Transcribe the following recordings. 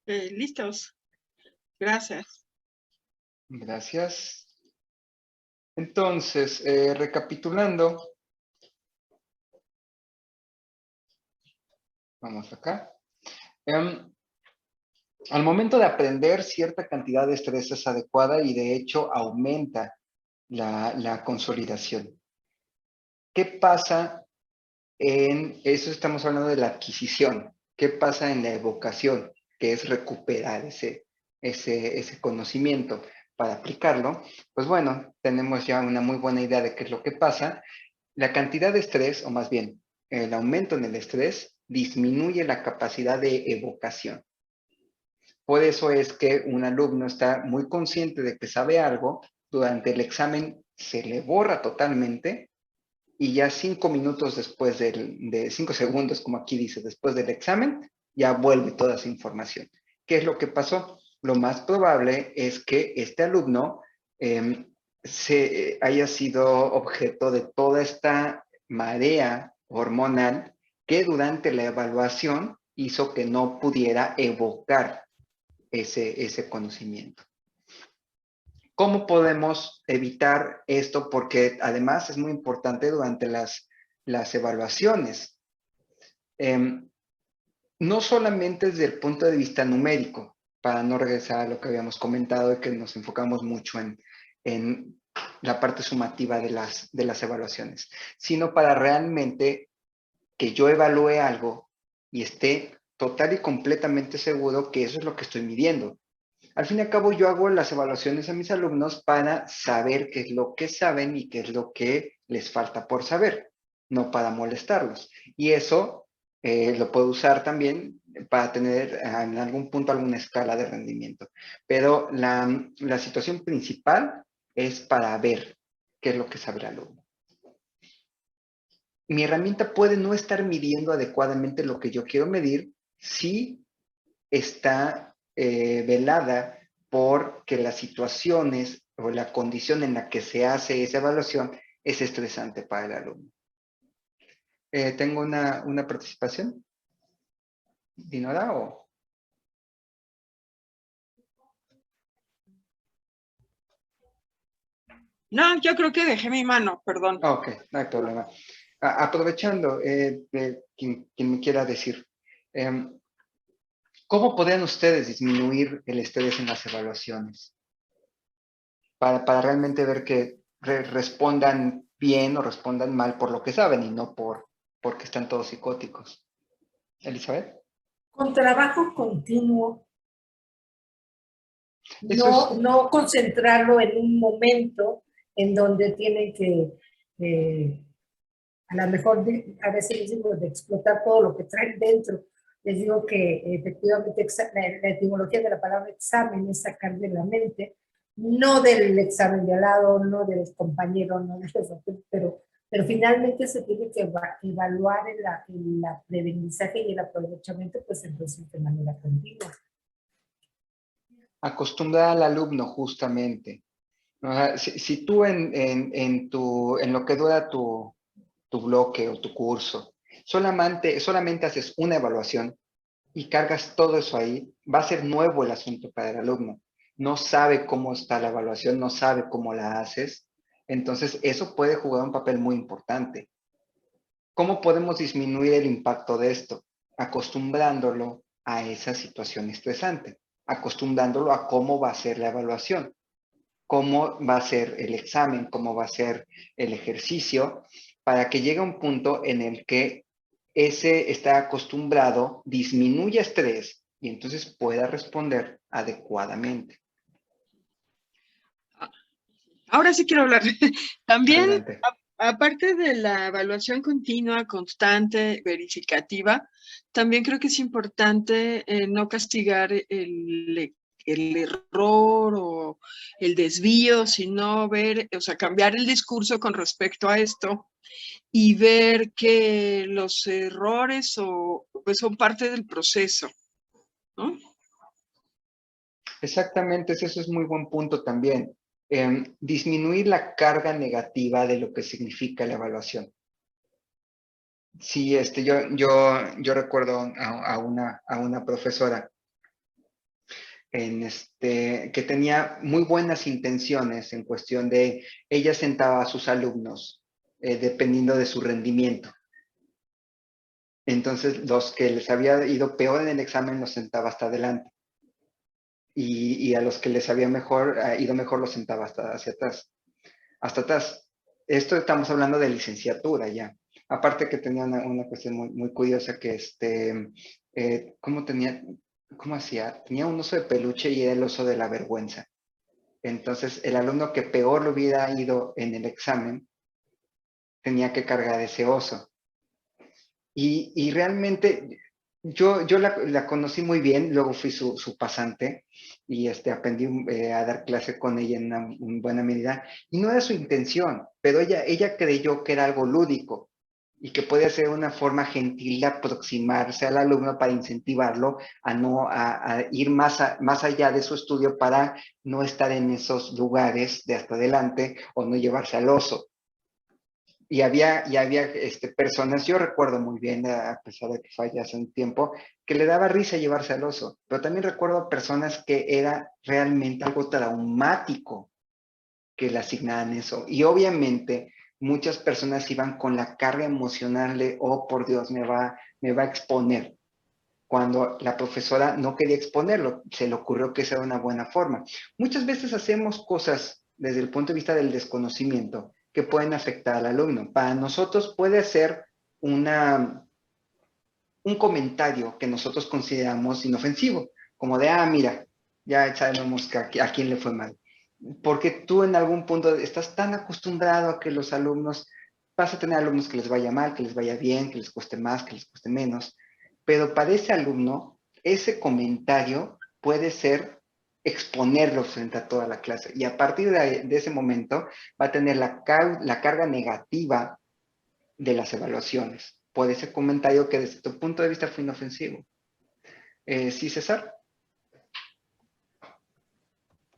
Listos. Gracias. Gracias. Entonces, recapitulando, vamos acá. Al momento de aprender, cierta cantidad de estrés es adecuada y de hecho aumenta la consolidación. ¿Qué pasa en eso? Estamos hablando de la adquisición. ¿Qué pasa en la evocación? Que es recuperar ese conocimiento para aplicarlo. Pues bueno, tenemos ya una muy buena idea de qué es lo que pasa. La cantidad de estrés, o más bien, el aumento en el estrés, disminuye la capacidad de evocación. Por eso es que un alumno está muy consciente de que sabe algo, durante el examen se le borra totalmente y ya 5 minutos después de 5 segundos, como aquí dice, después del examen, ya vuelve toda esa información. ¿Qué es lo que pasó? Lo más probable es que este alumno haya sido objeto de toda esta marea hormonal que durante la evaluación hizo que no pudiera evocar ese conocimiento. ¿Cómo podemos evitar esto? Porque además es muy importante durante las evaluaciones. No solamente desde el punto de vista numérico, para no regresar a lo que habíamos comentado y que nos enfocamos mucho en la parte sumativa de las evaluaciones, sino para realmente que yo evalúe algo y esté total y completamente seguro que eso es lo que estoy midiendo. Al fin y al cabo, yo hago las evaluaciones a mis alumnos para saber qué es lo que saben y qué es lo que les falta por saber, no para molestarlos. Y eso lo puedo usar también para tener en algún punto alguna escala de rendimiento. Pero la situación principal es para ver qué es lo que sabe el alumno. Mi herramienta puede no estar midiendo adecuadamente lo que yo quiero medir si está velada porque las situaciones o la condición en la que se hace esa evaluación es estresante para el alumno. ¿Tengo una participación? ¿Dinora o...? No, yo creo que dejé mi mano, perdón. Ok, no hay problema. Aprovechando, quien me quiera decir, ¿cómo podrían ustedes disminuir el estrés en las evaluaciones? Para realmente ver que respondan bien o respondan mal por lo que saben y no porque están todos psicóticos. Elizabeth. Con trabajo continuo, Eso es, no concentrarlo en un momento en donde tienen que a lo mejor a veces les digo de explotar todo lo que traen dentro. Les digo que efectivamente la etimología de la palabra examen es sacar de la mente, no del examen de al lado, no de los compañeros, no de los, pero finalmente se tiene que evaluar el aprendizaje y el aprovechamiento, pues entonces de manera continua. acostumbrar al alumno justamente. O sea, si tú en lo que dura tu bloque o tu curso, solamente haces una evaluación y cargas todo eso ahí, va a ser nuevo el asunto para el alumno. No sabe cómo está la evaluación, no sabe cómo la haces. Entonces, eso puede jugar un papel muy importante. ¿Cómo podemos disminuir el impacto de esto? Acostumbrándolo a esa situación estresante, acostumbrándolo a cómo va a ser la evaluación, cómo va a ser el examen, cómo va a ser el ejercicio, para que llegue a un punto en el que ese está acostumbrado, disminuya estrés y entonces pueda responder adecuadamente. Ahora sí quiero hablar. También, Adelante. aparte de la evaluación continua, constante, verificativa, también creo que es importante no castigar el error o el desvío, sino ver, o sea, cambiar el discurso con respecto a esto y ver que los errores pues son parte del proceso, ¿no? Exactamente, eso es muy buen punto también. Disminuir la carga negativa de lo que significa la evaluación. Sí, yo recuerdo a una profesora que tenía muy buenas intenciones en cuestión de, ella sentaba a sus alumnos dependiendo de su rendimiento. Entonces, los que les había ido peor en el examen los sentaba hasta adelante. Y a los que les había ido mejor los sentaba hacia atrás. Hasta atrás. Esto estamos hablando de licenciatura ya. Aparte que tenía una cuestión muy, muy curiosa que ¿cómo hacía? Tenía un oso de peluche y era el oso de la vergüenza. Entonces, el alumno que peor lo hubiera ido en el examen tenía que cargar ese oso. Y realmente yo la conocí muy bien, luego fui su pasante y aprendí a dar clase con ella en buena medida. Y no era su intención, pero ella creyó que era algo lúdico y que podía ser una forma gentil de aproximarse al alumno para incentivarlo a ir más allá de su estudio para no estar en esos lugares de hasta adelante o no llevarse al oso. Y había personas, yo recuerdo muy bien, a pesar de que fue ya hace un tiempo, que le daba risa llevarse al oso, pero también recuerdo personas que era realmente algo traumático que le asignaban eso. Y obviamente muchas personas iban con la carga emocional de, oh, por Dios, me va a exponer. Cuando la profesora no quería exponerlo, se le ocurrió que esa era una buena forma. Muchas veces hacemos cosas desde el punto de vista del desconocimiento que pueden afectar al alumno. Para nosotros puede ser un comentario que nosotros consideramos inofensivo, como de, mira, ya sabemos que a quién le fue mal. Porque tú en algún punto estás tan acostumbrado a que los alumnos, vas a tener alumnos que les vaya mal, que les vaya bien, que les cueste más, que les cueste menos, pero para ese alumno, ese comentario puede ser exponerlo frente a toda la clase. Y a partir de ese momento va a tener la carga negativa de las evaluaciones por ese comentario que desde tu punto de vista fue inofensivo. ¿Sí, César?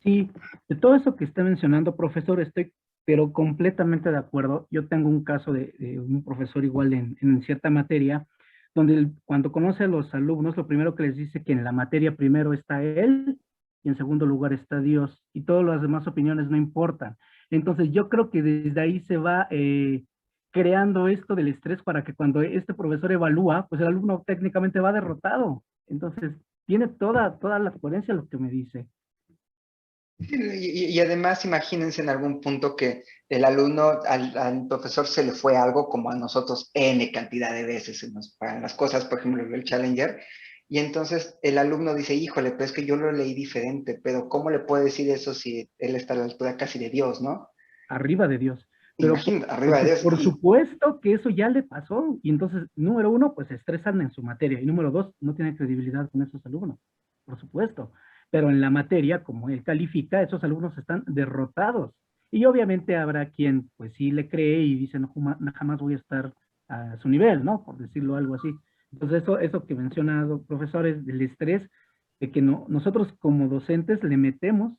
Sí, de todo eso que está mencionando, profesor, estoy pero completamente de acuerdo. Yo tengo un caso de un profesor igual en cierta materia, donde cuando conoce a los alumnos, lo primero que les dice que en la materia primero está él y en segundo lugar está Dios, y todas las demás opiniones no importan. Entonces yo creo que desde ahí se va creando esto del estrés para que cuando este profesor evalúa, pues el alumno técnicamente va derrotado. Entonces tiene toda la coherencia lo que me dice. Y además, imagínense en algún punto que el alumno, al profesor se le fue algo como a nosotros N cantidad de veces para las cosas, por ejemplo, el Challenger, y entonces el alumno dice, híjole, pero es que yo lo leí diferente, pero ¿cómo le puedo decir eso si él está a la altura casi de Dios, ¿no? Arriba de Dios. Pero imagínate, arriba de Dios. Por supuesto que eso ya le pasó, y entonces, número uno, pues se estresan en su materia, y número dos, no tiene credibilidad con esos alumnos, por supuesto. Pero en la materia, como él califica, esos alumnos están derrotados. Y obviamente habrá quien, pues sí le cree y dice, no, jamás voy a estar a su nivel, ¿no? Por decirlo algo así. Entonces, eso que mencionan profesores del estrés, de que nosotros como docentes le metemos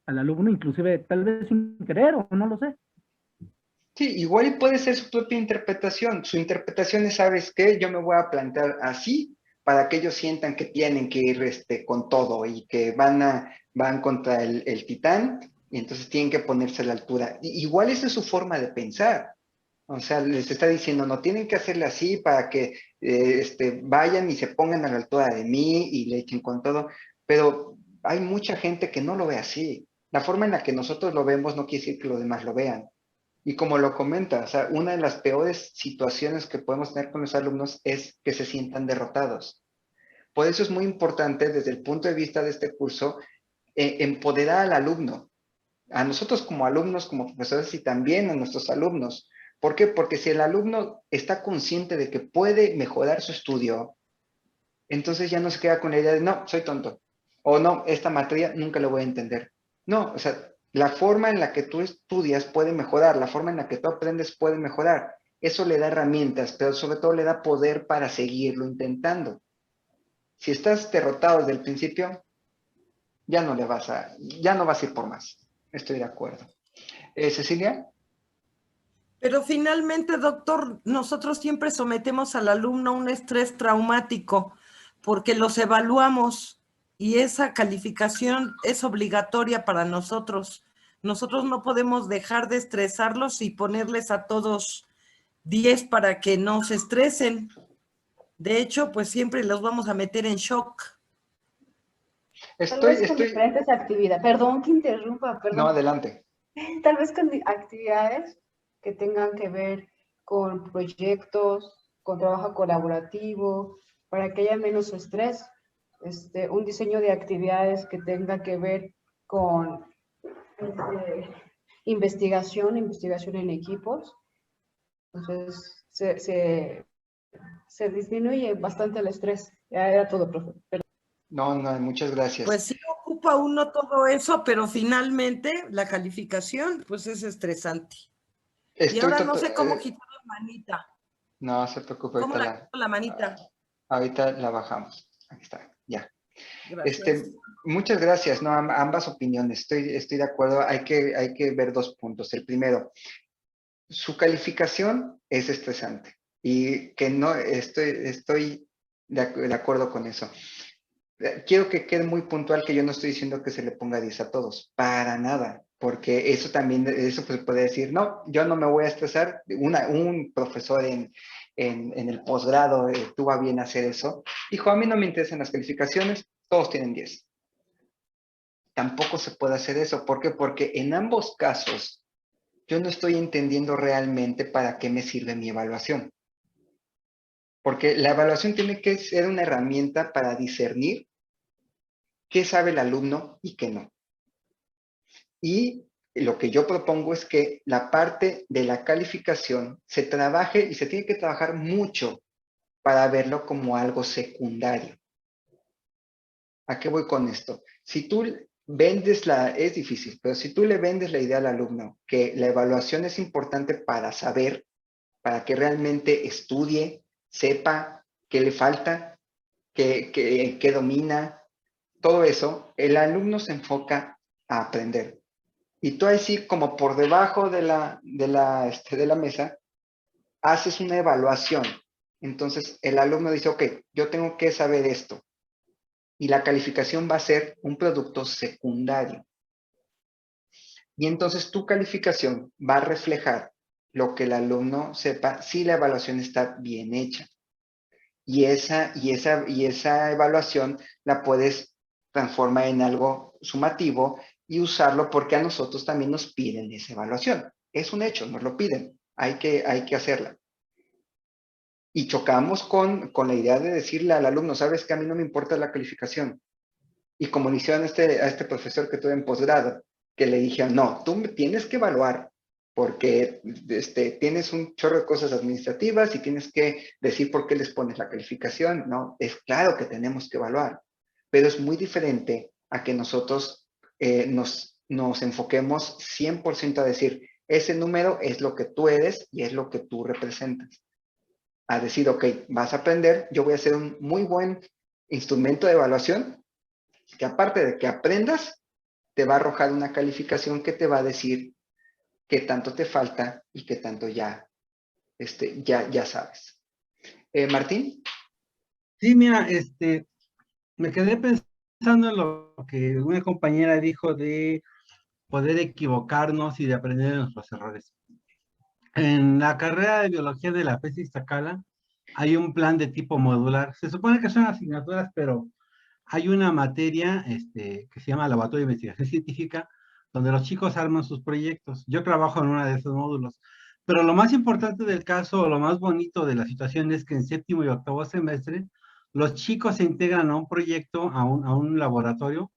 al alumno, inclusive tal vez sin querer o no lo sé. Sí, igual puede ser su propia interpretación. Su interpretación es, ¿sabes qué? Yo me voy a plantear así para que ellos sientan que tienen que ir con todo y que van contra el titán y entonces tienen que ponerse a la altura. Igual esa es su forma de pensar. O sea, les está diciendo, no tienen que hacerle así para que vayan y se pongan a la altura de mí y le echen con todo. Pero hay mucha gente que no lo ve así. La forma en la que nosotros lo vemos no quiere decir que los demás lo vean. Y como lo comenta, o sea, una de las peores situaciones que podemos tener con los alumnos es que se sientan derrotados. Por eso es muy importante desde el punto de vista de este curso, empoderar al alumno, a nosotros como alumnos, como profesores y también a nuestros alumnos. ¿Por qué? Porque si el alumno está consciente de que puede mejorar su estudio, entonces ya no se queda con la idea de, no, soy tonto, o no, esta materia nunca lo voy a entender. No, o sea, la forma en la que tú estudias puede mejorar, la forma en la que tú aprendes puede mejorar. Eso le da herramientas, pero sobre todo le da poder para seguirlo intentando. Si estás derrotado desde el principio, ya no vas a ir por más. Estoy de acuerdo. Cecilia. Pero finalmente, doctor, nosotros siempre sometemos al alumno a un estrés traumático porque los evaluamos y esa calificación es obligatoria para nosotros. Nosotros no podemos dejar de estresarlos y ponerles a todos 10 para que no se estresen. De hecho, pues siempre los vamos a meter en shock. Tal vez con diferentes actividades. Perdón que interrumpa, perdón. No, adelante. Tal vez con actividades que tengan que ver con proyectos, con trabajo colaborativo, para que haya menos estrés. Un diseño de actividades que tenga que ver con investigación en equipos. Entonces, se disminuye bastante el estrés. Ya era todo, profe. No, muchas gracias. Pues sí ocupa uno todo eso, pero finalmente la calificación, pues es estresante. Y ahora no sé cómo quitar la manita. No se preocupe. ¿Cómo la quito la manita? Ahorita la bajamos. Aquí está, ya. Gracias. Muchas gracias, ¿no? Ambas opiniones. Estoy de acuerdo. Hay que ver 2 puntos. El primero, su calificación es estresante y que no estoy de acuerdo con eso. Quiero que quede muy puntual que yo no estoy diciendo que se le ponga 10 a todos, para nada, porque eso pues puede decir, no, yo no me voy a estresar. Un profesor en el posgrado tuvo a bien hacer eso, dijo, a mí no me interesan las calificaciones, todos tienen 10. Tampoco se puede hacer eso. ¿Por qué? Porque en ambos casos yo no estoy entendiendo realmente para qué me sirve mi evaluación. Porque la evaluación tiene que ser una herramienta para discernir qué sabe el alumno y qué no. Y lo que yo propongo es que la parte de la calificación se trabaje y se tiene que trabajar mucho para verlo como algo secundario. ¿A qué voy con esto? Si tú vendes es difícil, pero si tú le vendes la idea al alumno que la evaluación es importante para saber, para que realmente estudie, sepa qué le falta, qué domina, todo eso, el alumno se enfoca a aprender. Y tú así como por debajo de la mesa, haces una evaluación. Entonces el alumno dice, ok, yo tengo que saber esto. Y la calificación va a ser un producto secundario. Y entonces tu calificación va a reflejar lo que el alumno sepa si la evaluación está bien hecha. Y esa evaluación la puedes transformar en algo sumativo y usarlo porque a nosotros también nos piden esa evaluación. Es un hecho, nos lo piden. Hay que hacerla. Y chocamos con la idea de decirle al alumno, sabes que a mí no me importa la calificación. Y como le hicieron a este profesor que tuve en posgrado, que le dijeron, no, tú tienes que evaluar porque tienes un chorro de cosas administrativas y tienes que decir por qué les pones la calificación. No, es claro que tenemos que evaluar, pero es muy diferente a que nosotros nos enfoquemos 100% a decir, ese número es lo que tú eres y es lo que tú representas. A decir, ok, vas a aprender, yo voy a hacer un muy buen instrumento de evaluación que aparte de que aprendas, te va a arrojar una calificación que te va a decir qué tanto te falta y qué tanto ya sabes. Martín. Sí, mira, me quedé pensando en lo que una compañera dijo de poder equivocarnos y de aprender de nuestros errores. En la carrera de biología de la FES Iztacala hay un plan de tipo modular. Se supone que son asignaturas, pero hay una materia que se llama Laboratorio de Investigación Científica, donde los chicos arman sus proyectos. Yo trabajo en uno de esos módulos. Pero lo más importante del caso, o lo más bonito de la situación, es que en 7º y 8º semestre, los chicos se integran a un proyecto, a un laboratorio,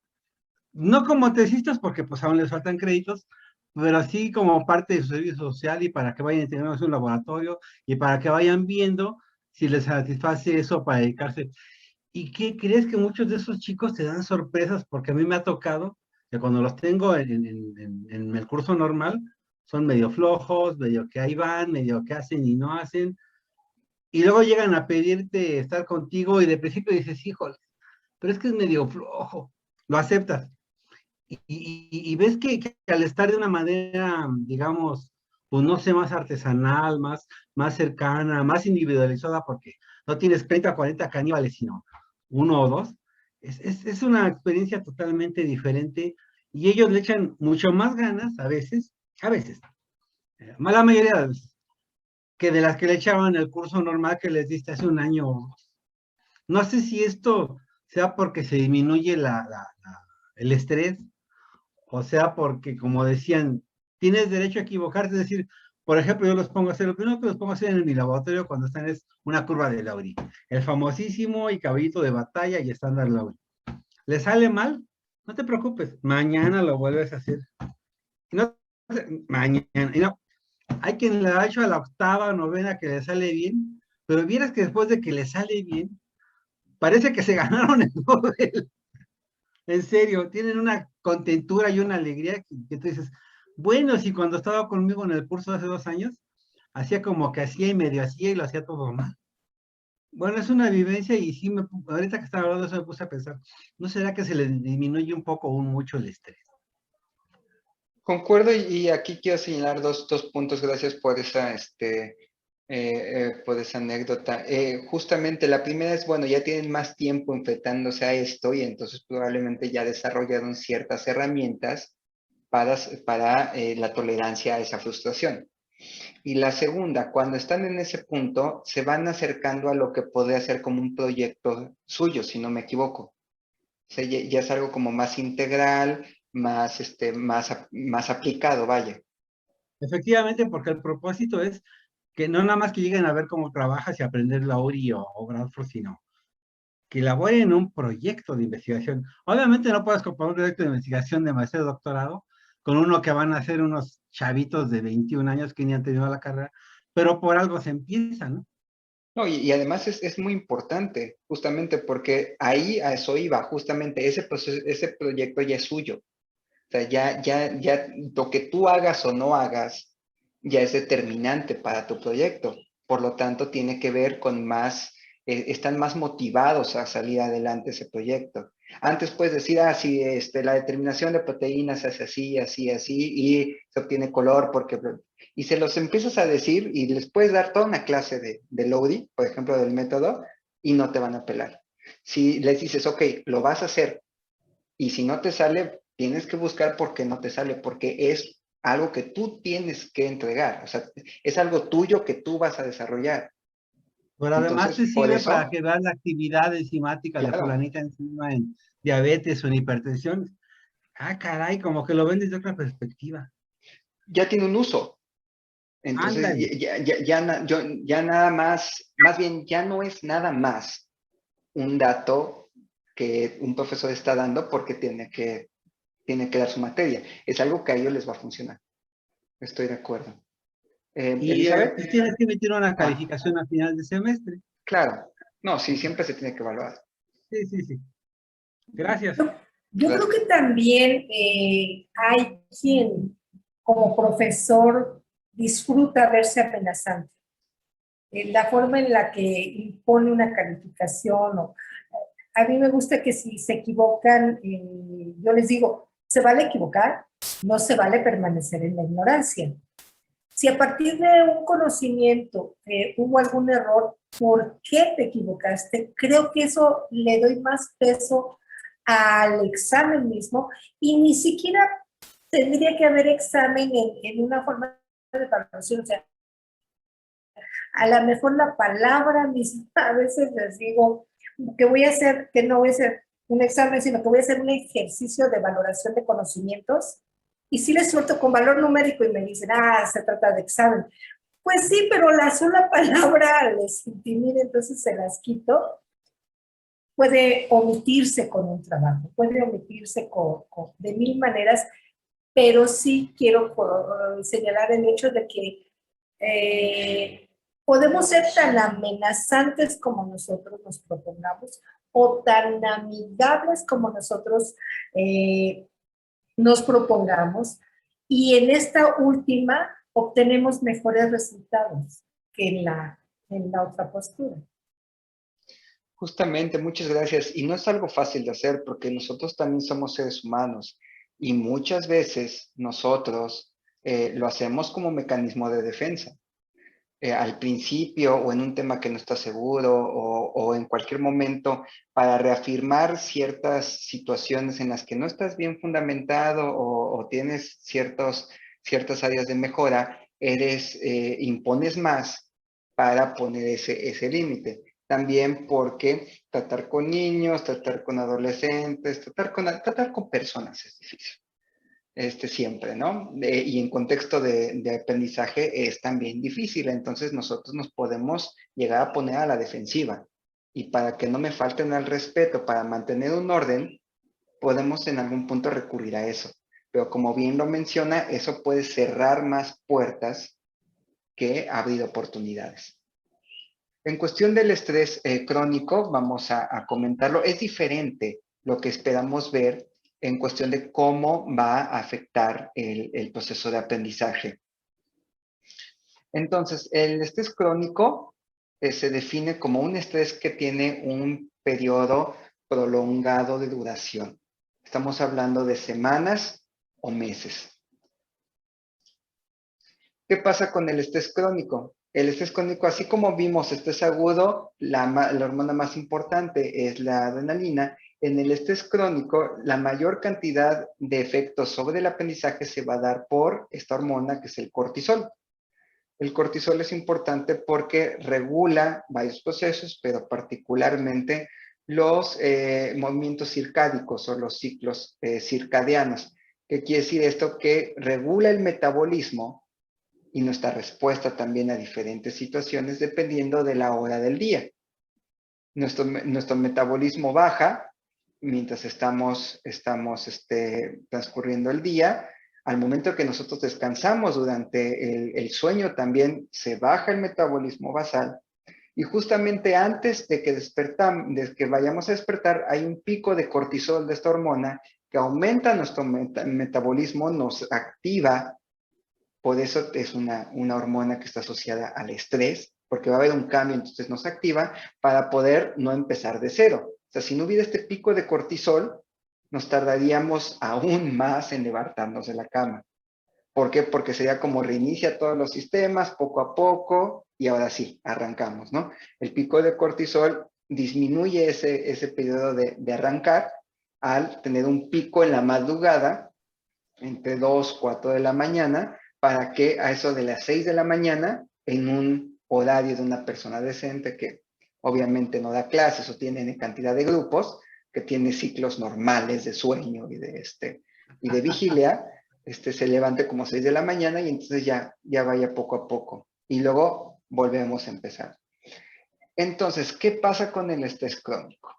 no como tesistas, porque pues aún les faltan créditos, pero sí como parte de su servicio social y para que vayan integrándose a un laboratorio y para que vayan viendo si les satisface eso para dedicarse. ¿Y qué crees? Que muchos de esos chicos te dan sorpresas? Porque a mí me ha tocado que cuando los tengo en el curso normal, son medio flojos, medio que ahí van, medio que hacen y no hacen. Y luego llegan a pedirte estar contigo y de principio dices, híjole, pero es que es medio flojo. Lo aceptas. Y ves que al estar de una manera, digamos, pues no sé, más artesanal, más cercana, más individualizada, porque no tienes 30 o 40 caníbales, sino 1 o 2, Es una experiencia totalmente diferente y ellos le echan mucho más ganas a veces, la mayoría de las veces, que de las que le echaban el curso normal que les diste hace un año. No sé si esto sea porque se disminuye el estrés, o sea porque, como decían, tienes derecho a equivocarte, es decir, por ejemplo, yo los pongo a hacer, lo primero que los pongo a hacer en mi laboratorio cuando están es una curva de Lowry, el famosísimo y caballito de batalla y estándar Lowry. ¿Le sale mal? No te preocupes, mañana lo vuelves a hacer. No, mañana, y no, hay quien le ha hecho a la octava, novena que le sale bien, pero vieras que después de que le sale bien, parece que se ganaron el Nobel. En serio, tienen una contentura y una alegría que tú dices, bueno, si cuando estaba conmigo en el curso hace 2 años, hacía como que hacía y medio hacía y lo hacía todo mal. Bueno, es una vivencia y sí, ahorita que estaba hablando de eso me puse a pensar, ¿no será que se le disminuye un poco o mucho el estrés? Concuerdo y aquí quiero señalar dos puntos, gracias por esa anécdota. Justamente la primera es, bueno, ya tienen más tiempo enfrentándose a esto y entonces probablemente ya desarrollaron ciertas herramientas para la tolerancia a esa frustración. Y la segunda, cuando están en ese punto, se van acercando a lo que podría ser como un proyecto suyo, si no me equivoco. O sea, ya es algo como más integral, más aplicado, vaya. Efectivamente, porque el propósito es que no nada más que lleguen a ver cómo trabajas y aprender la URI o Bradford, sino que elaboren en un proyecto de investigación. Obviamente no puedes comparar un proyecto de investigación de maestría o doctorado con uno que van a hacer unos chavitos de 21 años que ni han tenido la carrera, pero por algo se empieza, ¿no? No, y además es muy importante, justamente porque ahí a eso iba, justamente ese proyecto ya es suyo. O sea, ya lo que tú hagas o no hagas ya es determinante para tu proyecto. Por lo tanto, tiene que ver con están más motivados a salir adelante ese proyecto. Antes puedes decir, sí, la determinación de proteínas es así, así, así, y se obtiene color porque... Y se los empiezas a decir y les puedes dar toda una clase de Lodi, por ejemplo, del método, y no te van a pelar. Si les dices, ok, lo vas a hacer, y si no te sale, tienes que buscar por qué no te sale, porque es algo que tú tienes que entregar, o sea, es algo tuyo que tú vas a desarrollar. Pero además Entonces, te por sirve para eso, que veas la actividad enzimática de claro, fulanita enzima en diabetes o en hipertensión. Ah, caray, como que lo ven desde otra perspectiva. ya tiene un uso. Entonces, Ándale. ya nada más bien, ya no es nada más un dato que un profesor está dando porque tiene que dar su materia. Es algo que a ellos les va a funcionar. Estoy de acuerdo. Y Elizabeth, pues tienes que emitir una ah, calificación a final de semestre. claro. No, sí, siempre se tiene que evaluar. Sí, sí, sí. Gracias. Yo creo Gracias. que también hay quien como profesor disfruta verse amenazante. La forma en la que impone una calificación. A mí me gusta que si se equivocan, yo les digo, se vale equivocar, no se vale permanecer en la ignorancia. Si a partir de un conocimiento hubo algún error, ¿por qué te equivocaste? Creo que eso le doy más peso al examen mismo y ni siquiera tendría que haber examen en una forma de evaluación. O sea, a lo mejor la palabra misma, a veces les digo que voy a hacer, que no voy a hacer un examen, sino que voy a hacer un ejercicio de valoración de conocimientos. Y si les suelto con valor numérico y me dicen, se trata de examen. Pues sí, pero la sola palabra les intimida, entonces se las quito. Puede omitirse con un trabajo, puede omitirse de mil maneras, pero sí quiero señalar el hecho de que podemos ser tan amenazantes como nosotros nos propongamos o tan amigables como nosotros nos propongamos, y en esta última obtenemos mejores resultados que en la otra postura. Justamente, muchas gracias. Y no es algo fácil de hacer porque nosotros también somos seres humanos y muchas veces nosotros lo hacemos como mecanismo de defensa. al principio o en un tema que no estás seguro o en cualquier momento para reafirmar ciertas situaciones en las que no estás bien fundamentado o tienes ciertas áreas de mejora, impones más para poner ese límite. También porque tratar con niños, tratar con adolescentes, tratar con personas es difícil. Siempre, ¿no? Y en contexto de aprendizaje es también difícil, entonces nosotros nos podemos llegar a poner a la defensiva. Y para que no me falten al respeto, para mantener un orden, podemos en algún punto recurrir a eso. Pero como bien lo menciona, eso puede cerrar más puertas que abrir oportunidades. En cuestión del estrés crónico, vamos a comentarlo, es diferente lo que esperamos ver en cuestión de cómo va a afectar el proceso de aprendizaje. Entonces, el estrés crónico se define como un estrés que tiene un periodo prolongado de duración. Estamos hablando de semanas o meses. ¿Qué pasa con el estrés crónico? El estrés crónico, así como vimos estrés agudo, la hormona más importante es la adrenalina. En el estrés crónico, la mayor cantidad de efectos sobre el aprendizaje se va a dar por esta hormona que es el cortisol. El cortisol es importante porque regula varios procesos, pero particularmente los movimientos circádicos o los ciclos circadianos. ¿Qué quiere decir esto? Que regula el metabolismo y nuestra respuesta también a diferentes situaciones dependiendo de la hora del día. Nuestro metabolismo baja mientras estamos transcurriendo el día. Al momento que nosotros descansamos durante el sueño también se baja el metabolismo basal. Y justamente antes de que vayamos a despertar, hay un pico de cortisol de esta hormona que aumenta nuestro metabolismo, nos activa. Por eso es una hormona que está asociada al estrés, porque va a haber un cambio, entonces nos activa para poder no empezar de cero. O sea, si no hubiera este pico de cortisol, nos tardaríamos aún más en levantarnos de la cama. ¿Por qué? Porque sería como reinicia todos los sistemas poco a poco y ahora sí, arrancamos, ¿no? El pico de cortisol disminuye ese periodo de arrancar al tener un pico en la madrugada, entre 2, 4 de la mañana, para que a eso de las 6 de la mañana, en un horario de una persona decente que obviamente no da clases o tiene cantidad de grupos, que tiene ciclos normales de sueño y de vigilia, se levante como 6 de la mañana y entonces ya vaya poco a poco. Y luego volvemos a empezar. Entonces, ¿qué pasa con el estrés crónico?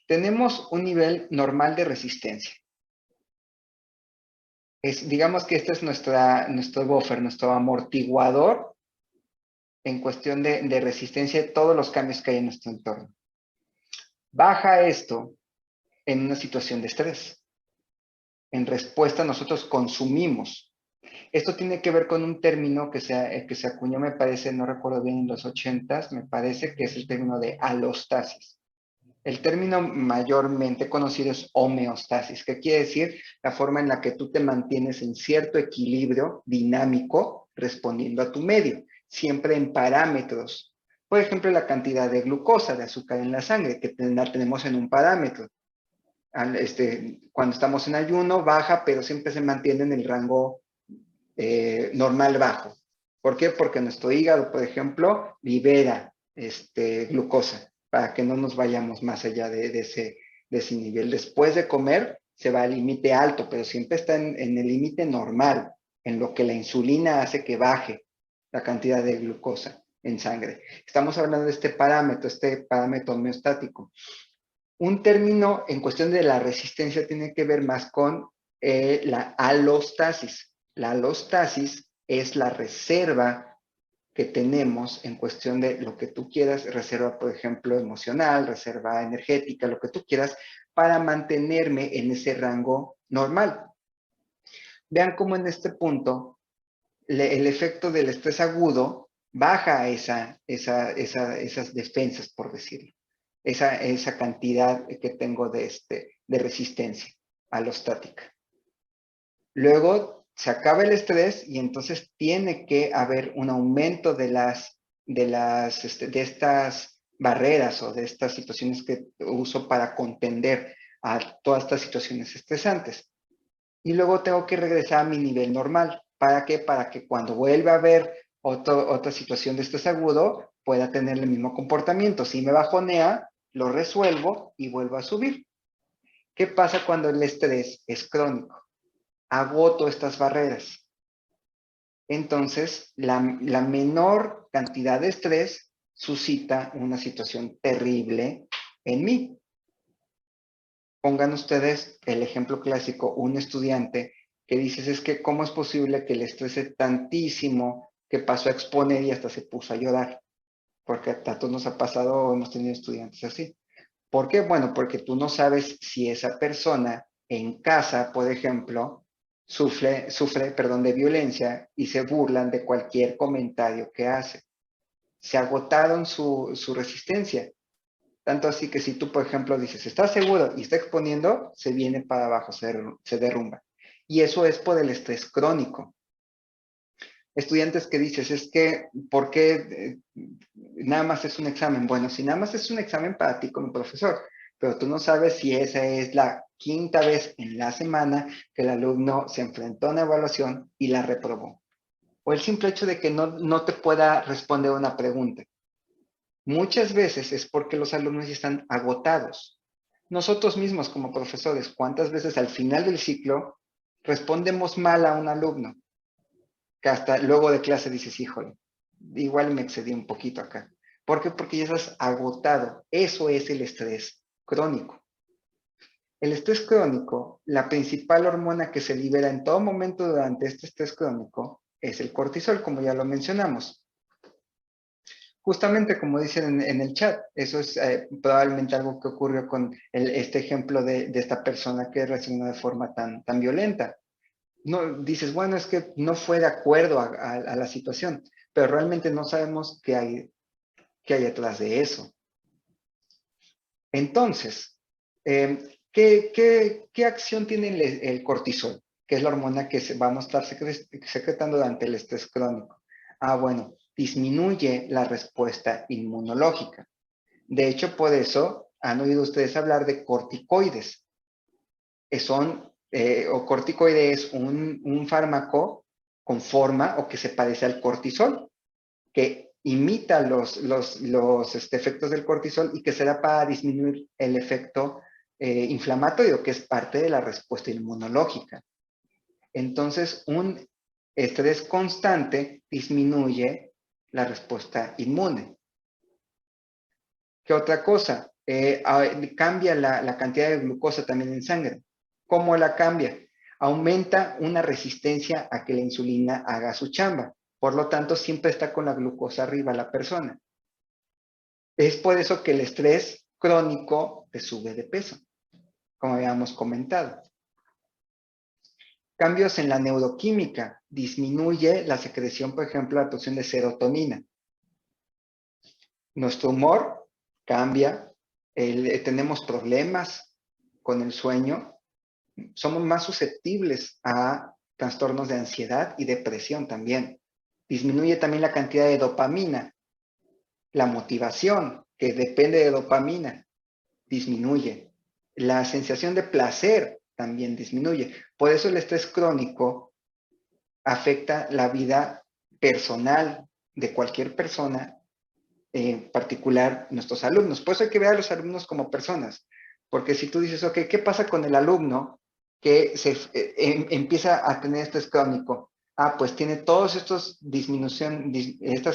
Tenemos un nivel normal de resistencia. Digamos que este es nuestro buffer, nuestro amortiguador en cuestión de resistencia de todos los cambios que hay en nuestro entorno. Baja esto en una situación de estrés. En respuesta, nosotros consumimos. Esto tiene que ver con un término que se acuñó, me parece, no recuerdo bien, en los 80s, me parece que es el término de alostasis. El término mayormente conocido es homeostasis, que quiere decir la forma en la que tú te mantienes en cierto equilibrio dinámico respondiendo a tu medio, siempre en parámetros. Por ejemplo, la cantidad de glucosa, de azúcar en la sangre, que la tenemos en un parámetro. Cuando estamos en ayuno, baja, pero siempre se mantiene en el rango normal bajo. ¿Por qué? Porque nuestro hígado, por ejemplo, libera glucosa para que no nos vayamos más allá de ese nivel. Después de comer, se va al límite alto, pero siempre está en el límite normal, en lo que la insulina hace que baje la cantidad de glucosa en sangre. Estamos hablando de este parámetro homeostático. Un término en cuestión de la resistencia tiene que ver más con la alostasis. La alostasis es la reserva que tenemos en cuestión de lo que tú quieras, reserva, por ejemplo, emocional, reserva energética, lo que tú quieras, para mantenerme en ese rango normal. Vean cómo en este punto el efecto del estrés agudo baja esas defensas, por decirlo, esa cantidad que tengo de resistencia alostática. Luego se acaba el estrés y entonces tiene que haber un aumento de estas barreras o de estas situaciones que uso para contender a todas estas situaciones estresantes. Y luego tengo que regresar a mi nivel normal. ¿Para qué? Para que cuando vuelva a haber otra situación de estrés agudo, pueda tener el mismo comportamiento. Si me bajonea, lo resuelvo y vuelvo a subir. ¿Qué pasa cuando el estrés es crónico? Agoto estas barreras. Entonces, la menor cantidad de estrés suscita una situación terrible en mí. Pongan ustedes el ejemplo clásico, un estudiante que dices, es que ¿cómo es posible que le estrese tantísimo que pasó a exponer y hasta se puso a llorar? Porque a todos nos ha pasado, hemos tenido estudiantes así. ¿Por qué? Bueno, porque tú no sabes si esa persona en casa, por ejemplo, sufre de violencia y se burlan de cualquier comentario que hace. Se agotaron su resistencia. Tanto así que si tú, por ejemplo, dices, ¿estás seguro? Y está exponiendo, se viene para abajo, se derrumba. Y eso es por el estrés crónico. Estudiantes que dices, es que, ¿por qué nada más es un examen? Bueno, si nada más es un examen para ti como profesor, pero tú no sabes si esa es la 5ª vez en la semana que el alumno se enfrentó a una evaluación y la reprobó. O el simple hecho de que no te pueda responder una pregunta. Muchas veces es porque los alumnos ya están agotados. Nosotros mismos como profesores, ¿cuántas veces al final del ciclo respondemos mal a un alumno? Que hasta luego de clase dices, híjole, igual me excedí un poquito acá. ¿Por qué? Porque ya estás agotado. Eso es el estrés crónico. El estrés crónico, la principal hormona que se libera en todo momento durante este estrés crónico es el cortisol, como ya lo mencionamos. Justamente como dicen en el chat, eso es probablemente algo que ocurrió con este ejemplo de esta persona que reaccionó de forma tan violenta. No, dices, bueno, es que no fue de acuerdo a la situación, pero realmente no sabemos qué hay detrás de eso. Entonces, ¿qué acción tiene el cortisol? Que es la hormona que vamos a estar secretando durante el estrés crónico. Ah, bueno, disminuye la respuesta inmunológica. De hecho, por eso han oído ustedes hablar de corticoides. Corticoide es un fármaco con forma o que se parece al cortisol, que imita los efectos del cortisol y que se da para disminuir el efecto inflamatorio, que es parte de la respuesta inmunológica. Entonces, un estrés constante disminuye la respuesta inmune. ¿Qué otra cosa? Cambia la cantidad de glucosa también en sangre. ¿Cómo la cambia? Aumenta una resistencia a que la insulina haga su chamba. Por lo tanto, siempre está con la glucosa arriba la persona. Es por eso que el estrés crónico te sube de peso, como habíamos comentado. Cambios en la neuroquímica. Disminuye la secreción, por ejemplo, la producción de serotonina. Nuestro humor cambia. Tenemos problemas con el sueño. Somos más susceptibles a trastornos de ansiedad y depresión también. Disminuye también la cantidad de dopamina. La motivación, que depende de dopamina, disminuye. La sensación de placer también disminuye. Por eso el estrés crónico afecta la vida personal de cualquier persona, en particular nuestros alumnos. Por eso hay que ver a los alumnos como personas. Porque si tú dices, ok, ¿qué pasa con el alumno que empieza a tener estrés crónico? Ah, pues tiene todas estas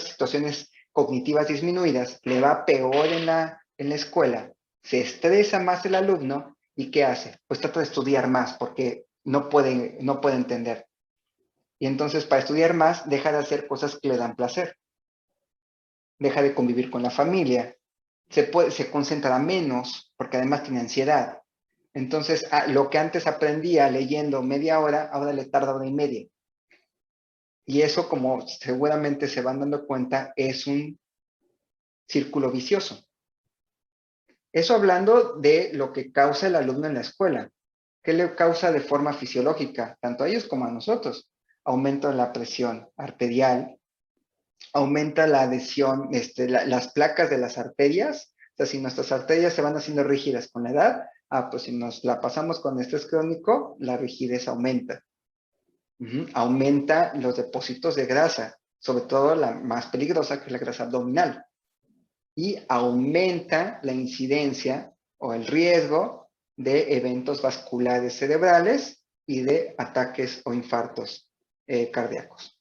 situaciones cognitivas disminuidas, le va peor en la escuela, se estresa más el alumno y ¿qué hace? Pues trata de estudiar más porque no puede entender. Y entonces para estudiar más deja de hacer cosas que le dan placer. Deja de convivir con la familia, se concentra menos porque además tiene ansiedad. Entonces, lo que antes aprendía leyendo media hora, ahora le tarda 1:30. Y eso, como seguramente se van dando cuenta, es un círculo vicioso. Eso hablando de lo que causa el alumno en la escuela. ¿Qué le causa de forma fisiológica? Tanto a ellos como a nosotros. Aumenta la presión arterial, aumenta la adhesión, las placas de las arterias. O sea, si nuestras arterias se van haciendo rígidas con la edad, pues si nos la pasamos con estrés crónico, la rigidez aumenta. Aumenta los depósitos de grasa, sobre todo la más peligrosa, que es la grasa abdominal. Y aumenta la incidencia o el riesgo de eventos vasculares cerebrales y de ataques o infartos cardíacos.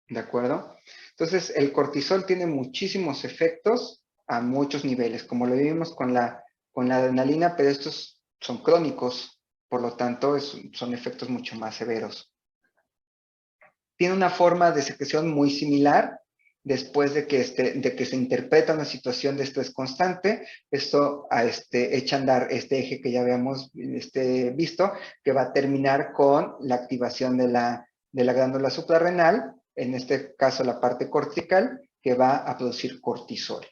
¿De acuerdo? Entonces, el cortisol tiene muchísimos efectos a muchos niveles, como lo vimos con la adrenalina, pero estos son crónicos, por lo tanto, son efectos mucho más severos. Tiene una forma de secreción muy similar después de que se interpreta una situación de estrés constante. Esto echa a andar este eje que ya habíamos visto, que va a terminar con la activación de la glándula suprarrenal, en este caso la parte cortical, que va a producir cortisol.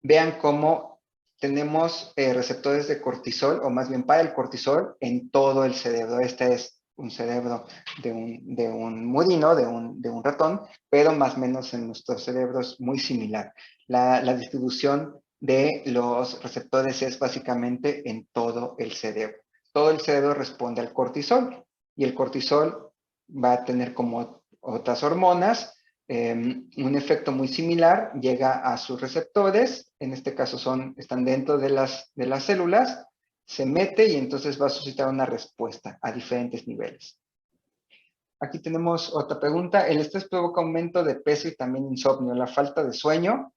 Vean cómo tenemos receptores de cortisol, o más bien para el cortisol, en todo el cerebro. Este es un cerebro de un murino, de un ratón, pero más o menos en nuestro cerebro es muy similar. La distribución de los receptores es básicamente en todo el cerebro. Todo el cerebro responde al cortisol, y el cortisol va a tener como otras hormonas un efecto muy similar, llega a sus receptores, en este caso están dentro de las células, se mete y entonces va a suscitar una respuesta a diferentes niveles. Aquí tenemos otra pregunta. El estrés provoca aumento de peso y también insomnio. La falta de sueño,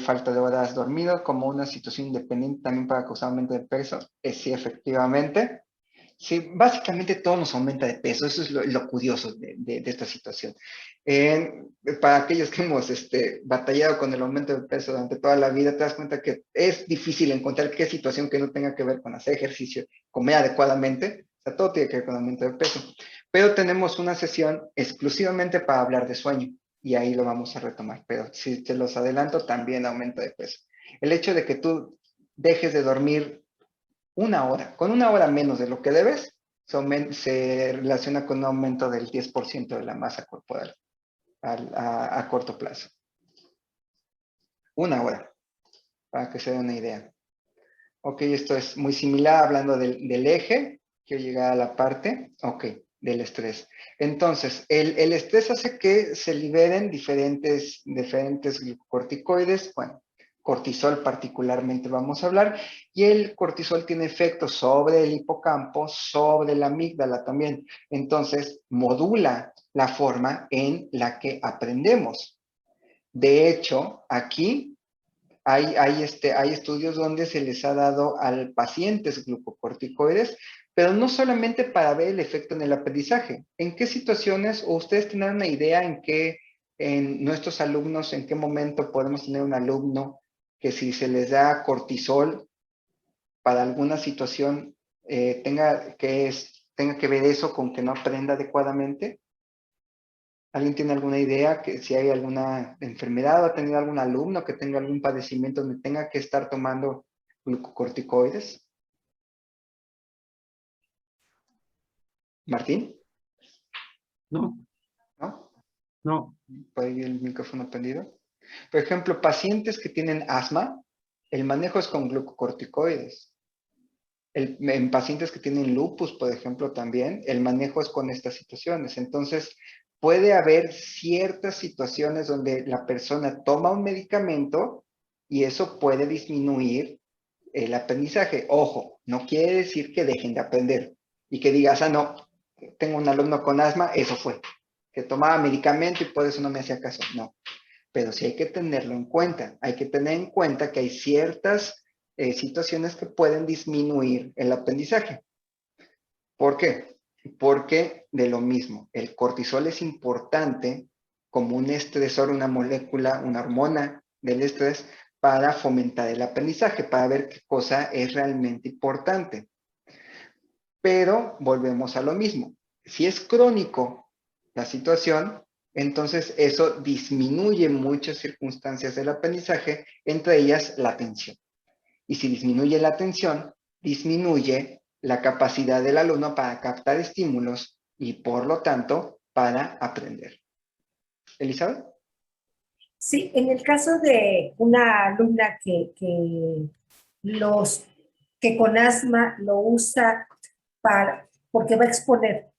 falta de horas dormido, como una situación independiente también para causar aumento de peso. Sí, efectivamente. Sí, básicamente todo nos aumenta de peso. Eso es lo curioso de esta situación. Para aquellos que hemos batallado con el aumento de peso durante toda la vida, te das cuenta que es difícil encontrar qué situación que no tenga que ver con hacer ejercicio, comer adecuadamente. O sea, todo tiene que ver con aumento de peso. Pero tenemos una sesión exclusivamente para hablar de sueño, y ahí lo vamos a retomar. Pero si te los adelanto, también aumento de peso. El hecho de que tú dejes de dormir con una hora menos de lo que debes, se relaciona con un aumento del 10% de la masa corporal a corto plazo. Una hora, para que se den una idea. Ok, esto es muy similar, hablando del eje. Quiero llegar a la parte, del estrés. Entonces, el estrés hace que se liberen diferentes glucocorticoides, bueno, cortisol particularmente vamos a hablar, y el cortisol tiene efectos sobre el hipocampo, sobre la amígdala también. Entonces, modula la forma en la que aprendemos. De hecho, aquí hay estudios donde se les ha dado a pacientes glucocorticoides, pero no solamente para ver el efecto en el aprendizaje. ¿En qué situaciones, o ustedes tienen una idea en nuestros alumnos, en qué momento podemos tener un alumno que si se les da cortisol para alguna situación, tenga que ver eso con que no aprenda adecuadamente? ¿Alguien tiene alguna idea que si hay alguna enfermedad o ha tenido algún alumno que tenga algún padecimiento donde tenga que estar tomando glucocorticoides? ¿Martín? No, ¿No? no. ¿Por ahí el micrófono prendido? Por ejemplo, pacientes que tienen asma, el manejo es con glucocorticoides. En pacientes que tienen lupus, por ejemplo, también, el manejo es con estas situaciones. Entonces, puede haber ciertas situaciones donde la persona toma un medicamento y eso puede disminuir el aprendizaje. Ojo, no quiere decir que dejen de aprender y que digas, no, tengo un alumno con asma, eso fue, que tomaba medicamento y por eso no me hacía caso. No, pero sí hay que tenerlo en cuenta. Hay que tener en cuenta que hay ciertas situaciones que pueden disminuir el aprendizaje. ¿Por qué? Porque de lo mismo, el cortisol es importante como un estresor, una molécula, una hormona del estrés para fomentar el aprendizaje, para ver qué cosa es realmente importante. Pero volvemos a lo mismo. Si es crónico la situación, entonces eso disminuye muchas circunstancias del aprendizaje, entre ellas la atención. Y si disminuye la atención, disminuye la capacidad del alumno para captar estímulos y por lo tanto para aprender. ¿Elizabeth? Sí, en el caso de una alumna que con asma lo usa porque va a exponer,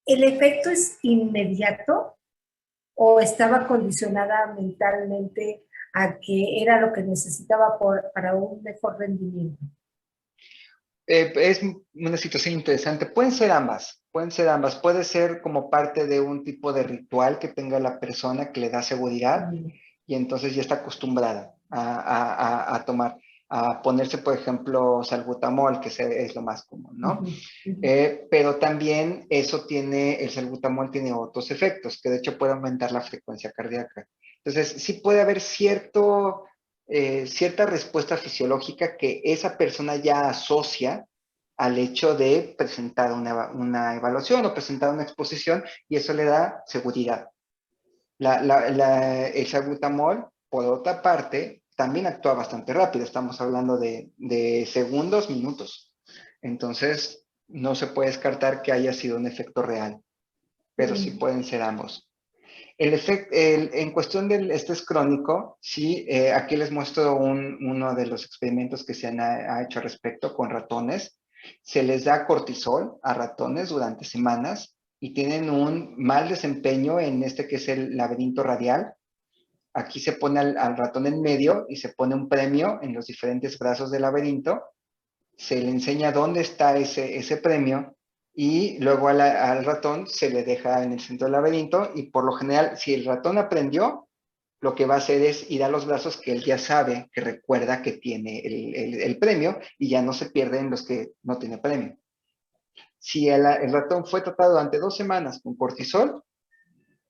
¿el efecto es inmediato o estaba condicionada mentalmente a que era lo que necesitaba para un mejor rendimiento? Es una situación interesante. Pueden ser ambas, pueden ser ambas. Puede ser como parte de un tipo de ritual que tenga la persona que le da seguridad y entonces ya está acostumbrada a tomar, a ponerse, por ejemplo, salbutamol, que es lo más común, ¿no? Pero también el salbutamol tiene otros efectos, que de hecho puede aumentar la frecuencia cardíaca. Entonces, sí puede haber cierta respuesta fisiológica que esa persona ya asocia al hecho de presentar una evaluación o presentar una exposición y eso le da seguridad. El salbutamol, por otra parte, también actúa bastante rápido. Estamos hablando de segundos, minutos. Entonces, no se puede descartar que haya sido un efecto real, pero sí pueden ser ambos. En cuestión del estrés crónico, sí, aquí les muestro uno de los experimentos que se ha hecho al respecto con ratones. Se les da cortisol a ratones durante semanas y tienen un mal desempeño en este que es el laberinto radial. Aquí se pone al ratón en medio y se pone un premio en los diferentes brazos del laberinto. Se le enseña dónde está ese premio y luego al ratón se le deja en el centro del laberinto y por lo general, si el ratón aprendió, lo que va a hacer es ir a los brazos que él ya sabe, que recuerda que tiene el premio y ya no se pierde en los que no tiene premio. Si el ratón fue tratado durante 2 semanas con cortisol,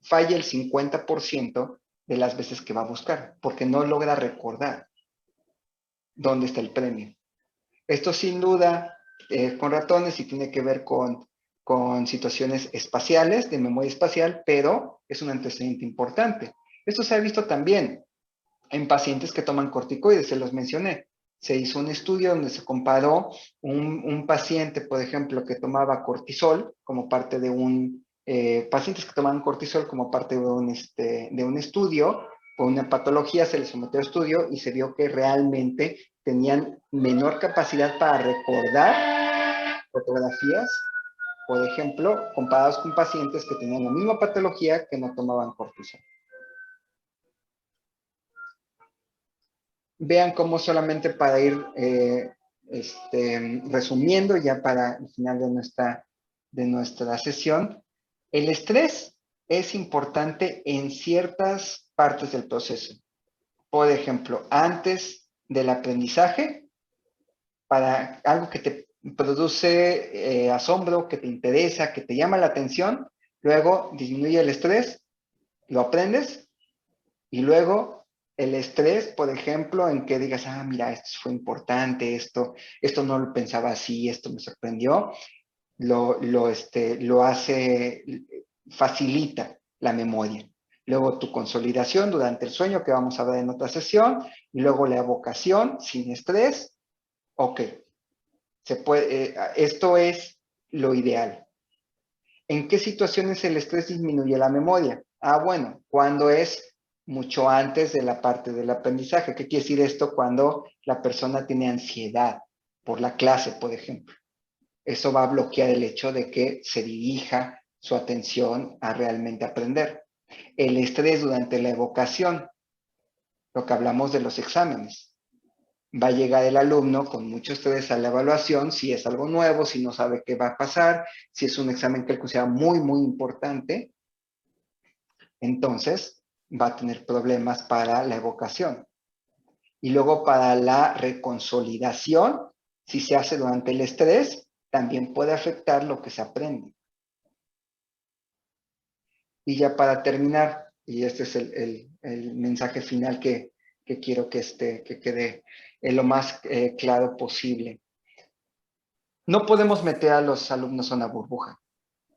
falla el 50% de las veces que va a buscar, porque no logra recordar dónde está el premio. Esto sin duda con ratones y tiene que ver con situaciones espaciales, de memoria espacial, pero es un antecedente importante. Esto se ha visto también en pacientes que toman corticoides, se los mencioné. Se hizo un estudio donde se comparó un paciente, por ejemplo, que tomaba cortisol como parte de pacientes que tomaban cortisol como parte de un estudio, por una patología se les sometió a estudio y se vio que realmente tenían menor capacidad para recordar fotografías, por ejemplo, comparados con pacientes que tenían la misma patología que no tomaban cortisol. Vean cómo solamente para ir resumiendo ya para el final de nuestra sesión, el estrés es importante en ciertas partes del proceso. Por ejemplo, antes del aprendizaje, para algo que te produce asombro, que te interesa, que te llama la atención, luego disminuye el estrés, lo aprendes y luego el estrés, por ejemplo, en que digas, mira, esto fue importante, esto no lo pensaba así, esto me sorprendió, lo hace, facilita la memoria. Luego tu consolidación durante el sueño, que vamos a ver en otra sesión, y luego la evocación sin estrés. Ok, esto es lo ideal. ¿En qué situaciones el estrés disminuye la memoria? Bueno, cuando es mucho antes de la parte del aprendizaje. ¿Qué quiere decir esto? Cuando la persona tiene ansiedad por la clase, por ejemplo. Eso va a bloquear el hecho de que se dirija su atención a realmente aprender. El estrés durante la evocación, lo que hablamos de los exámenes. Va a llegar el alumno con mucho estrés a la evaluación, si es algo nuevo, si no sabe qué va a pasar, si es un examen que él considera muy, muy importante, entonces va a tener problemas para la evocación. Y luego para la reconsolidación, si se hace durante el estrés, también puede afectar lo que se aprende. Y ya para terminar, y este es el mensaje final que quiero que quede lo más claro posible. No podemos meter a los alumnos en una burbuja.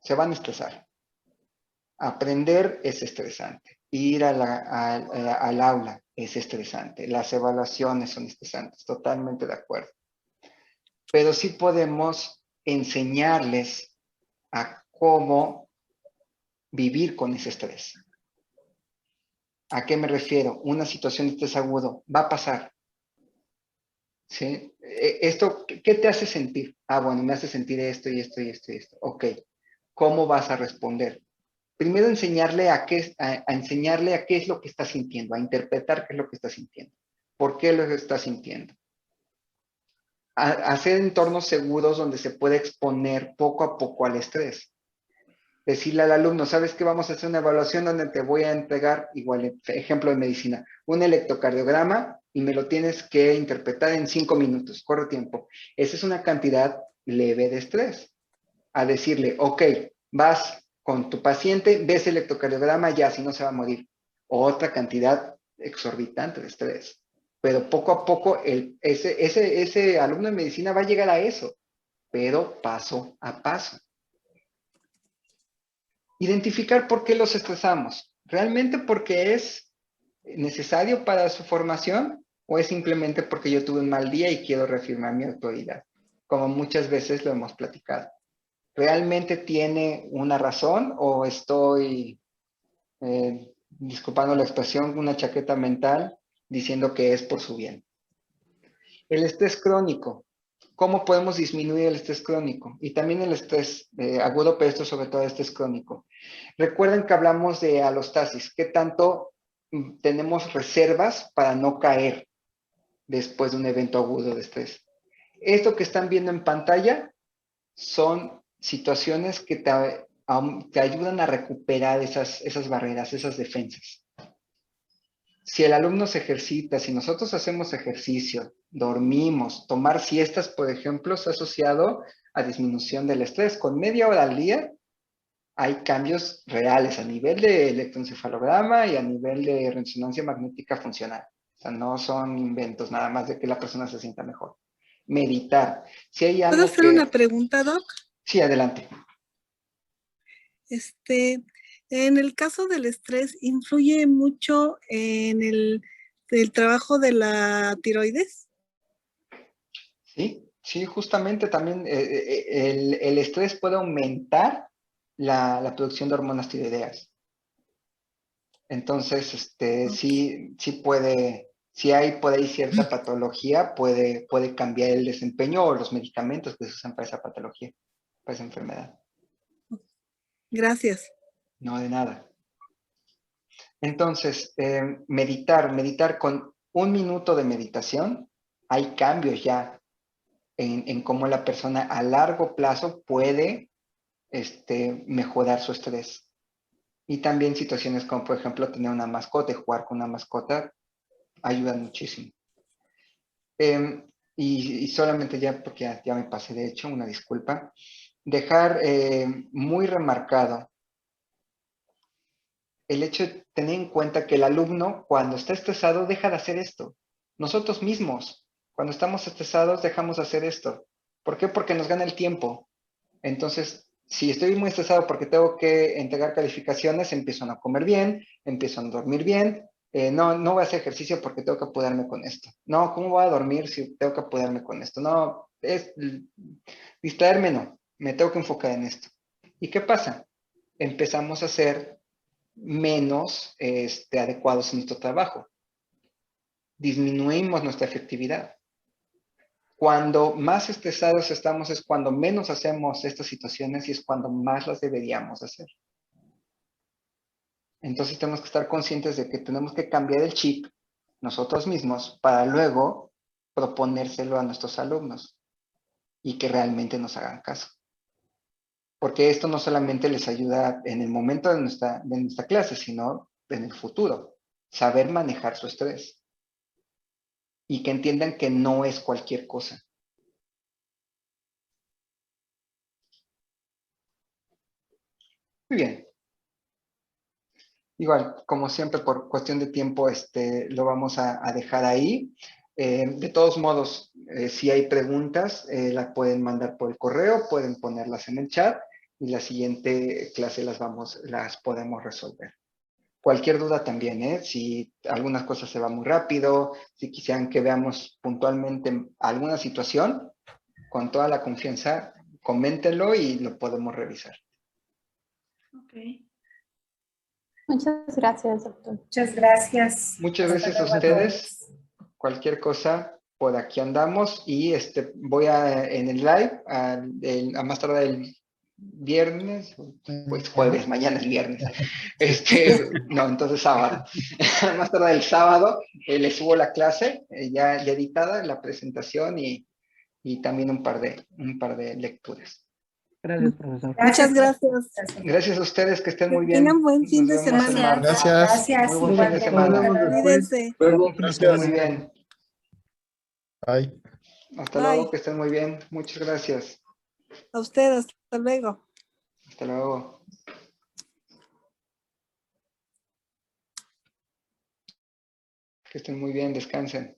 Se van a estresar. Aprender es estresante. Ir al aula es estresante. Las evaluaciones son estresantes. Totalmente de acuerdo. Pero sí podemos enseñarles a cómo vivir con ese estrés. ¿A qué me refiero? Una situación de estrés agudo va a pasar. ¿Sí? ¿Esto qué te hace sentir? Ah, bueno, me hace sentir esto y esto y esto y esto. Ok, ¿cómo vas a responder? Primero enseñarle a enseñarle a qué es lo que está sintiendo, a interpretar qué es lo que está sintiendo. ¿Por qué lo está sintiendo? A hacer entornos seguros donde se puede exponer poco a poco al estrés. Decirle al alumno, ¿sabes qué? Vamos a hacer una evaluación donde te voy a entregar, igual, ejemplo de medicina, un electrocardiograma y me lo tienes que interpretar en 5 minutos, corre tiempo. Esa es una cantidad leve de estrés. A decirle, ok, vas con tu paciente, ves el electrocardiograma, ya, si no se va a morir. Otra cantidad exorbitante de estrés. Pero poco a poco, ese alumno de medicina va a llegar a eso, pero paso a paso. Identificar por qué los estresamos. ¿Realmente porque es necesario para su formación o es simplemente porque yo tuve un mal día y quiero reafirmar mi autoridad? Como muchas veces lo hemos platicado. ¿Realmente tiene una razón o estoy, disculpando la expresión, una chaqueta mental diciendo que es por su bien? El estrés crónico. ¿Cómo podemos disminuir el estrés crónico? Y también el estrés agudo, pero esto sobre todo el estrés crónico. Recuerden que hablamos de alostasis. ¿Qué tanto tenemos reservas para no caer después de un evento agudo de estrés? Esto que están viendo en pantalla son situaciones que te ayudan a recuperar esas barreras, esas defensas. Si el alumno se ejercita, si nosotros hacemos ejercicio, dormimos, tomar siestas, por ejemplo, se ha asociado a disminución del estrés. Con media hora al día hay cambios reales a nivel de electroencefalograma y a nivel de resonancia magnética funcional. O sea, no son inventos nada más de que la persona se sienta mejor. Meditar. Si hay algo ¿Puedo hacer una pregunta, Doc? Sí, adelante. En el caso del estrés, ¿influye mucho en el trabajo de la tiroides? Sí, justamente también el estrés puede aumentar la producción de hormonas tiroideas. Entonces, sí puede, si hay por ahí cierta patología, puede cambiar el desempeño o los medicamentos que se usan para esa patología, para esa enfermedad. Gracias. No, de nada. Entonces, meditar con 1 minuto de meditación, hay cambios ya en cómo la persona a largo plazo puede mejorar su estrés. Y también situaciones como, por ejemplo, tener una mascota y jugar con una mascota ayudan muchísimo. Y solamente ya, porque ya me pasé de hecho, una disculpa, dejar muy remarcado el hecho de tener en cuenta que el alumno, cuando está estresado, deja de hacer esto. Nosotros mismos, cuando estamos estresados, dejamos de hacer esto. ¿Por qué? Porque nos gana el tiempo. Entonces, si estoy muy estresado porque tengo que entregar calificaciones, empiezo a no comer bien, empiezo a no dormir bien. No voy a hacer ejercicio porque tengo que apurarme con esto. No, ¿cómo voy a dormir si tengo que apurarme con esto? No, es distraerme, no. Me tengo que enfocar en esto. ¿Y qué pasa? Empezamos a ser menos adecuados en nuestro trabajo. Disminuimos nuestra efectividad. Cuando más estresados estamos es cuando menos hacemos estas situaciones y es cuando más las deberíamos hacer. Entonces tenemos que estar conscientes de que tenemos que cambiar el chip nosotros mismos para luego proponérselo a nuestros alumnos y que realmente nos hagan caso. Porque esto no solamente les ayuda en el momento de nuestra clase, sino en el futuro. Saber manejar su estrés. Y que entiendan que no es cualquier cosa. Muy bien. Igual, como siempre, por cuestión de tiempo, lo vamos a dejar ahí. De todos modos, si hay preguntas, las pueden mandar por el correo, pueden ponerlas en el chat y la siguiente clase las podemos resolver. Cualquier duda también, si algunas cosas se van muy rápido, si quisieran que veamos puntualmente alguna situación, con toda la confianza, coméntenlo y lo podemos revisar. Ok. Muchas gracias, doctor. Muchas gracias. Muchas Hasta gracias a luego ustedes. Cualquier cosa, por aquí andamos y voy en el live a más tarde el viernes, pues jueves, mañana es viernes. No, entonces sábado. Más tarde el sábado les subo la clase ya editada, la presentación y también un par de lecturas. Gracias, profesor. Muchas gracias. Gracias a ustedes, que estén Que muy bien. tengan buen fin Nos de vemos el semana. martes. Gracias. Muy buen fin de semana. Cuídense. Que estén muy bien. Bye. Hasta Bye. luego, que estén muy bien. Muchas gracias. A ustedes. Hasta luego. Hasta luego. Que estén muy bien, descansen.